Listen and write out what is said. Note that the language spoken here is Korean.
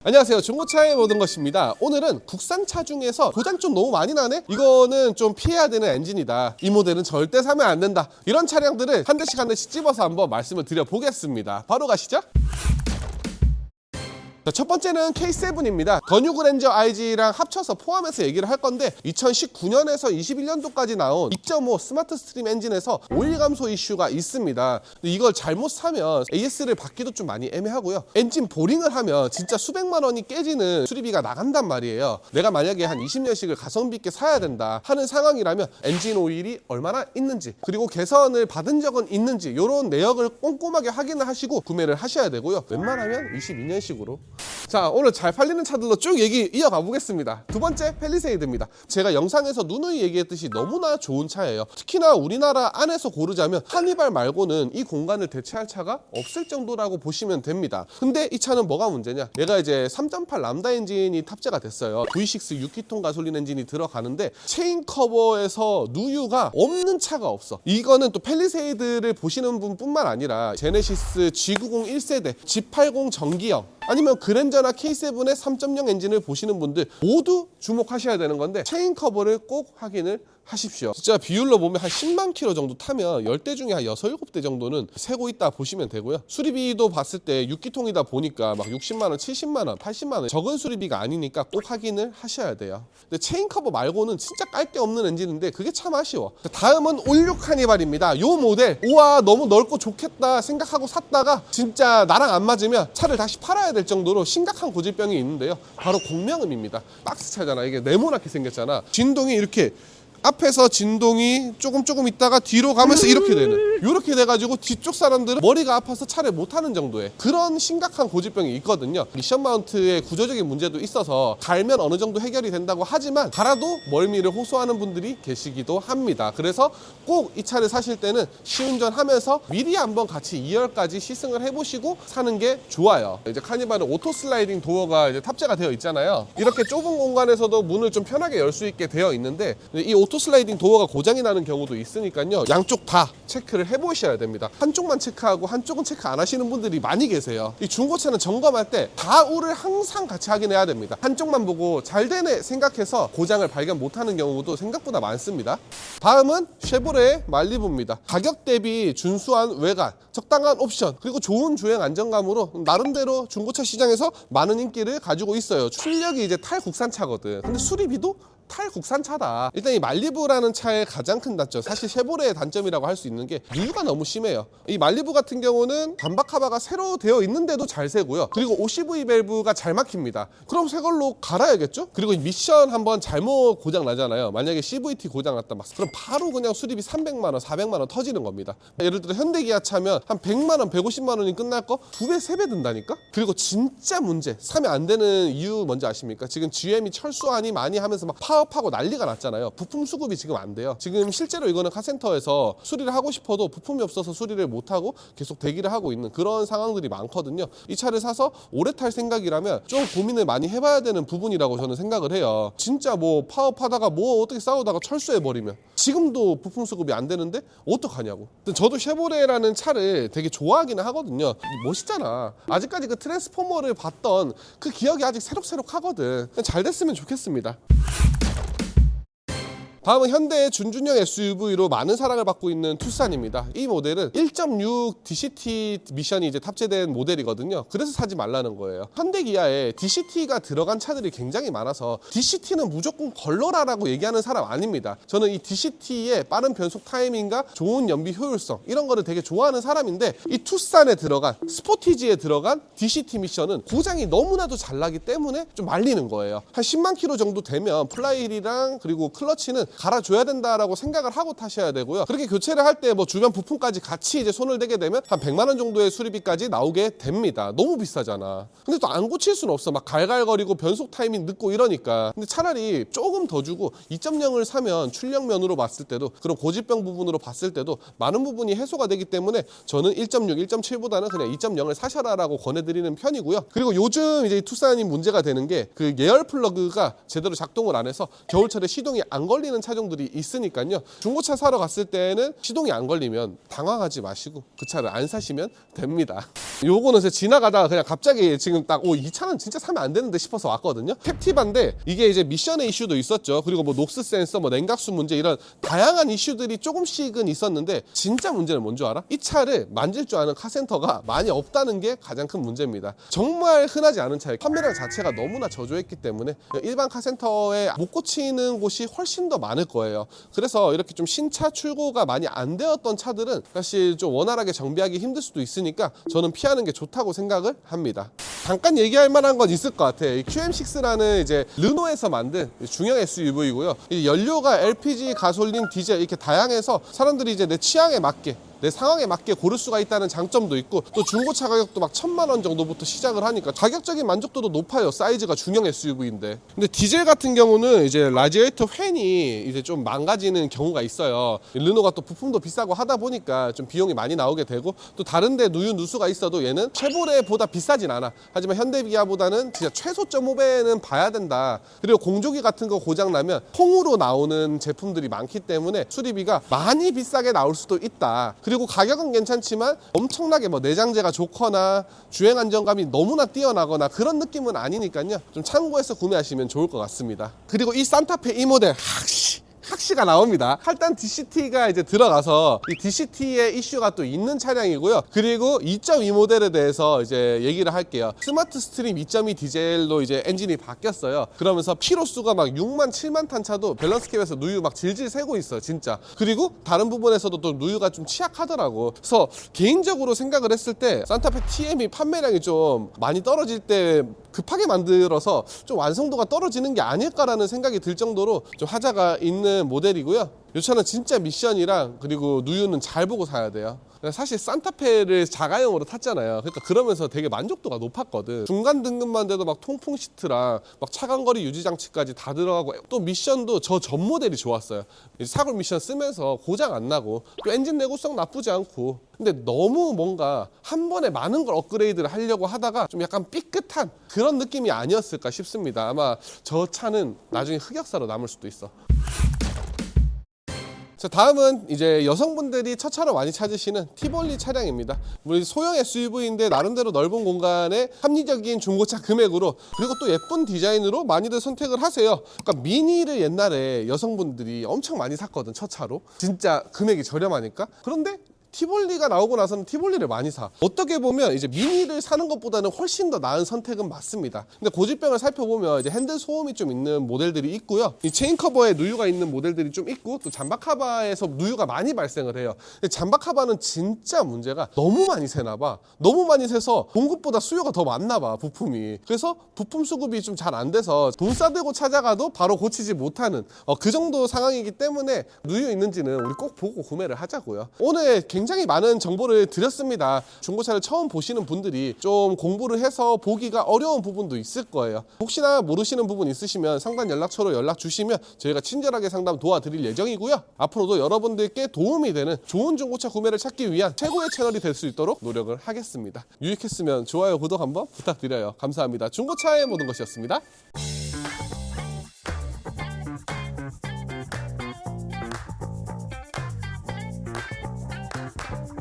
안녕하세요, 중고차의 모든 것입니다. 오늘은 국산차 중에서 고장 좀 너무 많이 나네? 이거는 좀 피해야 되는 엔진이다, 이 모델은 절대 사면 안 된다, 이런 차량들을 한 대씩 한 대씩 집어서 한번 말씀을 드려보겠습니다. 바로 가시죠. 자, 첫 번째는 K7입니다. 더 뉴 그랜저 IG랑 합쳐서 포함해서 얘기를 할 건데 2019년에서 21년도까지 나온 2.5 스마트 스트림 엔진에서 오일 감소 이슈가 있습니다. 근데 이걸 잘못 사면 AS를 받기도 좀 많이 애매하고요. 엔진 보링을 하면 진짜 수백만 원이 깨지는 수리비가 나간단 말이에요. 내가 만약에 한 20년씩을 가성비 있게 사야 된다 하는 상황이라면 엔진 오일이 얼마나 있는지, 그리고 개선을 받은 적은 있는지, 이런 내역을 꼼꼼하게 확인을 하시고 구매를 하셔야 되고요. 웬만하면 22년식으로. 자, 오늘 잘 팔리는 차들로 쭉 얘기 이어가 보겠습니다. 두 번째, 팰리세이드입니다. 제가 영상에서 누누이 얘기했듯이 너무나 좋은 차예요. 특히나 우리나라 안에서 고르자면 카니발 말고는 이 공간을 대체할 차가 없을 정도라고 보시면 됩니다. 근데 이 차는 뭐가 문제냐, 얘가 이제 3.8 람다 엔진이 탑재가 됐어요. V6 6기통 가솔린 엔진이 들어가는데 체인 커버에서 누유가 없는 차가 없어. 이거는 또 팰리세이드를 보시는 분뿐만 아니라 제네시스 G90 1세대, G80 전기형, 아니면 그랜저나 K7의 3.0 엔진을 보시는 분들 모두 주목하셔야 되는 건데, 체인 커버를 꼭 확인을 하십시오. 진짜 비율로 보면 한 10만 킬로 정도 타면 10대 중에 한 6, 7대 정도는 세고 있다 보시면 되고요. 수리비도 봤을 때 6기통이다 보니까 막 60만 원, 70만 원, 80만 원, 적은 수리비가 아니니까 꼭 확인을 하셔야 돼요. 근데 체인 커버 말고는 진짜 깔 게 없는 엔진인데 그게 참 아쉬워. 다음은 올류 카니발입니다. 이 모델, 우와 너무 넓고 좋겠다 생각하고 샀다가 진짜 나랑 안 맞으면 차를 다시 팔아야 될 정도로 심각한 고질병이 있는데요. 바로 공명음입니다. 박스차잖아. 이게 네모나게 생겼잖아. 진동이 이렇게 앞에서 진동이 조금 있다가 뒤로 가면서 이렇게 되는, 이렇게 돼가지고 뒤쪽 사람들은 머리가 아파서 차를 못 타는 정도의 그런 심각한 고질병이 있거든요. 미션 마운트의 구조적인 문제도 있어서 갈면 어느 정도 해결이 된다고 하지만 갈아도 멀미를 호소하는 분들이 계시기도 합니다. 그래서 꼭 이 차를 사실 때는 시운전하면서 미리 한번 같이 2열까지 시승을 해보시고 사는 게 좋아요. 이제 카니발은 오토 슬라이딩 도어가 이제 탑재가 되어 있잖아요. 이렇게 좁은 공간에서도 문을 좀 편하게 열 수 있게 되어 있는데, 이 오토 슬라이딩 도어가 고장이 나는 경우도 있으니까요. 양쪽 다 체크를 해보셔야 됩니다. 한쪽만 체크하고 한쪽은 체크 안 하시는 분들이 많이 계세요. 이 중고차는 점검할 때 다우를 항상 같이 확인해야 됩니다. 한쪽만 보고 잘 되네 생각해서 고장을 발견 못하는 경우도 생각보다 많습니다. 다음은 쉐보레의 말리부입니다. 가격 대비 준수한 외관, 적당한 옵션, 그리고 좋은 주행 안정감으로 나름대로 중고차 시장에서 많은 인기를 가지고 있어요. 출력이 이제 탈국산차거든. 근데 수리비도 탈국산차다. 일단 이 말리부라는 차의 가장 큰 단점, 사실 쉐보레의 단점이라고 할 수 있는 게 누유가 너무 심해요. 이 말리부 같은 경우는 단박 카바가 새로 되어 있는데도 잘 새고요. 그리고 OCV 밸브가 잘 막힙니다. 그럼 새 걸로 갈아야겠죠? 그리고 미션 한번 잘못 고장 나잖아요. 만약에 CVT 고장 났다 막, 그럼 바로 그냥 수리비 300만 원, 400만 원 터지는 겁니다. 예를 들어 현대기아 차면 한 100만 원, 150만 원이 끝날 거 2배, 3배 든다니까? 그리고 진짜 문제, 사면 안 되는 이유 뭔지 아십니까? 지금 GM이 철수하니 많이 하면서 막 파업하고 난리가 났잖아요. 부품 수급이 지금 안 돼요. 지금 실제로 이거는 카센터에서 수리를 하고 싶어도 부품이 없어서 수리를 못하고 계속 대기를 하고 있는 그런 상황들이 많거든요. 이 차를 사서 오래 탈 생각이라면 좀 고민을 많이 해봐야 되는 부분이라고 저는 생각을 해요. 진짜 뭐 파업하다가 뭐 어떻게 싸우다가 철수해버리면 지금도 부품 수급이 안 되는데 어떡하냐고. 저도 쉐보레라는 차를 되게 좋아하기는 하거든요. 멋있잖아. 아직까지 그 트랜스포머를 봤던 그 기억이 아직 새록새록하거든. 잘 됐으면 좋겠습니다. 다음은 현대의 준준형 SUV로 많은 사랑을 받고 있는 투싼입니다. 이 모델은 1.6 DCT 미션이 이제 탑재된 모델이거든요. 그래서 사지 말라는 거예요. 현대 기아에 DCT가 들어간 차들이 굉장히 많아서 DCT는 무조건 걸러라라고 얘기하는 사람 아닙니다. 저는 이 DCT의 빠른 변속 타이밍과 좋은 연비 효율성, 이런 거를 되게 좋아하는 사람인데, 이 투싼에 들어간, 스포티지에 들어간 DCT 미션은 고장이 너무나도 잘 나기 때문에 좀 말리는 거예요. 한 10만 킬로 정도 되면 플라이힐이랑 그리고 클러치는 갈아줘야 된다라고 생각을 하고 타셔야 되고요. 그렇게 교체를 할 때 뭐 주변 부품까지 같이 이제 손을 대게 되면 한 100만 원 정도의 수리비까지 나오게 됩니다. 너무 비싸잖아. 근데 또 안 고칠 수는 없어. 막 갈갈거리고 변속 타이밍 늦고 이러니까. 근데 차라리 조금 더 주고 2.0을 사면 출력면으로 봤을 때도, 그런 고질병 부분으로 봤을 때도 많은 부분이 해소가 되기 때문에 저는 1.6, 1.7보다는 그냥 2.0을 사셔라라고 권해드리는 편이고요. 그리고 요즘 이제 투싼이 문제가 되는 게 그 예열 플러그가 제대로 작동을 안 해서 겨울철에 시동이 안 걸리는 하는 차종들이 있으니까요. 중고차 사러 갔을 때는 시동이 안 걸리면 당황하지 마시고 그 차를 안 사시면 됩니다. 요거는 제가 지나가다가 그냥 갑자기 지금 딱 이 차는 진짜 사면 안 되는데 싶어서 왔거든요. 캡티바인데 이게 이제 미션의 이슈도 있었죠. 그리고 뭐 녹스 센서, 뭐 냉각수 문제 이런 다양한 이슈들이 조금씩은 있었는데 진짜 문제는 뭔 줄 알아? 이 차를 만질 줄 아는 카센터가 많이 없다는 게 가장 큰 문제입니다. 정말 흔하지 않은 차예요. 판매량 자체가 너무나 저조했기 때문에 일반 카센터에 못 고치는 곳이 훨씬 더 많을 거예요. 그래서 이렇게 좀 신차 출고가 많이 안 되었던 차들은 사실 좀 원활하게 정비하기 힘들 수도 있으니까 저는 피하는 게 좋다고 생각을 합니다. 잠깐 얘기할 만한 건 있을 것 같아요. 이 QM6라는 이제 르노에서 만든 중형 SUV이고요. 이 연료가 LPG, 가솔린, 디젤 이렇게 다양해서 사람들이 이제 내 취향에 맞게 내 상황에 맞게 고를 수가 있다는 장점도 있고 또 중고차 가격도 막 1,000만 원 정도부터 시작을 하니까 가격적인 만족도도 높아요. 사이즈가 중형 SUV인데. 근데 디젤 같은 경우는 이제 라디에이터 팬이 이제 좀 망가지는 경우가 있어요. 르노가 또 부품도 비싸고 하다 보니까 좀 비용이 많이 나오게 되고 또 다른 데 누수가 있어도 얘는 쉐보레보다 비싸진 않아. 하지만 현대기아보다는 진짜 최소 1.5배는 봐야 된다. 그리고 공조기 같은 거 고장 나면 통으로 나오는 제품들이 많기 때문에 수리비가 많이 비싸게 나올 수도 있다. 그리고 가격은 괜찮지만 엄청나게 뭐 내장재가 좋거나 주행 안정감이 너무나 뛰어나거나 그런 느낌은 아니니까요. 좀 참고해서 구매하시면 좋을 것 같습니다. 그리고 이 산타페 이 모델 학시가 나옵니다. 할단 DCT가 이제 들어가서 이 DCT의 이슈가 또 있는 차량이고요. 그리고 2.2 모델에 대해서 이제 얘기를 할게요. 스마트 스트림 2.2 디젤로 이제 엔진이 바뀌었어요. 그러면서 피로수가 막 6만 7만 탄 차도 밸런스캡에서 누유 막 질질 새고 있어요, 진짜. 그리고 다른 부분에서도 또 누유가 좀 취약하더라고. 그래서 개인적으로 생각을 했을 때 산타페 TM이 판매량이 좀 많이 떨어질 때 급하게 만들어서 좀 완성도가 떨어지는 게 아닐까라는 생각이 들 정도로 좀 하자가 있는 모델이고요. 이 차는 진짜 미션이랑 그리고 누유는 잘 보고 사야 돼요. 사실 산타페를 자가용으로 탔잖아요. 그러니까 그러면서 되게 만족도가 높았거든. 중간 등급만 돼도 막 통풍 시트랑 막 차간거리 유지 장치까지 다 들어가고 또 미션도 저 전 모델이 좋았어요. 사골 미션 쓰면서 고장 안 나고 또 엔진 내구성 나쁘지 않고. 근데 너무 뭔가 한 번에 많은 걸 업그레이드를 하려고 하다가 좀 약간 삐끗한 그런 느낌이 아니었을까 싶습니다. 아마 저 차는 나중에 흑역사로 남을 수도 있어. 자, 다음은 이제 여성분들이 첫 차로 많이 찾으시는 티볼리 차량입니다. 우리 소형 SUV인데 나름대로 넓은 공간에 합리적인 중고차 금액으로 그리고 또 예쁜 디자인으로 많이들 선택을 하세요. 그러니까 미니를 옛날에 여성분들이 엄청 많이 샀거든, 첫 차로. 진짜 금액이 저렴하니까. 그런데 티볼리가 나오고 나서는 티볼리를 많이 사. 어떻게 보면 이제 미니를 사는 것보다는 훨씬 더 나은 선택은 맞습니다. 근데 고질병을 살펴보면 이제 핸들 소음이 좀 있는 모델들이 있고요. 이 체인 커버에 누유가 있는 모델들이 좀 있고 또 잠바 카바에서 누유가 많이 발생을 해요. 근데 잠바 카바는 진짜 문제가 너무 많이 새나 봐. 너무 많이 새서 공급보다 수요가 더 많나 봐, 부품이. 그래서 부품 수급이 좀 잘 안 돼서 돈 싸들고 찾아가도 바로 고치지 못하는 그 정도 상황이기 때문에 누유 있는지는 우리 꼭 보고 구매를 하자고요. 오늘 굉장히 많은 정보를 드렸습니다. 중고차를 처음 보시는 분들이 좀 공부를 해서 보기가 어려운 부분도 있을 거예요. 혹시나 모르시는 부분 있으시면 상단 연락처로 연락 주시면 저희가 친절하게 상담 도와드릴 예정이고요. 앞으로도 여러분들께 도움이 되는 좋은 중고차 구매를 찾기 위한 최고의 채널이 될 수 있도록 노력을 하겠습니다. 유익했으면 좋아요, 구독 한번 부탁드려요. 감사합니다. 중고차의 모든 것이었습니다.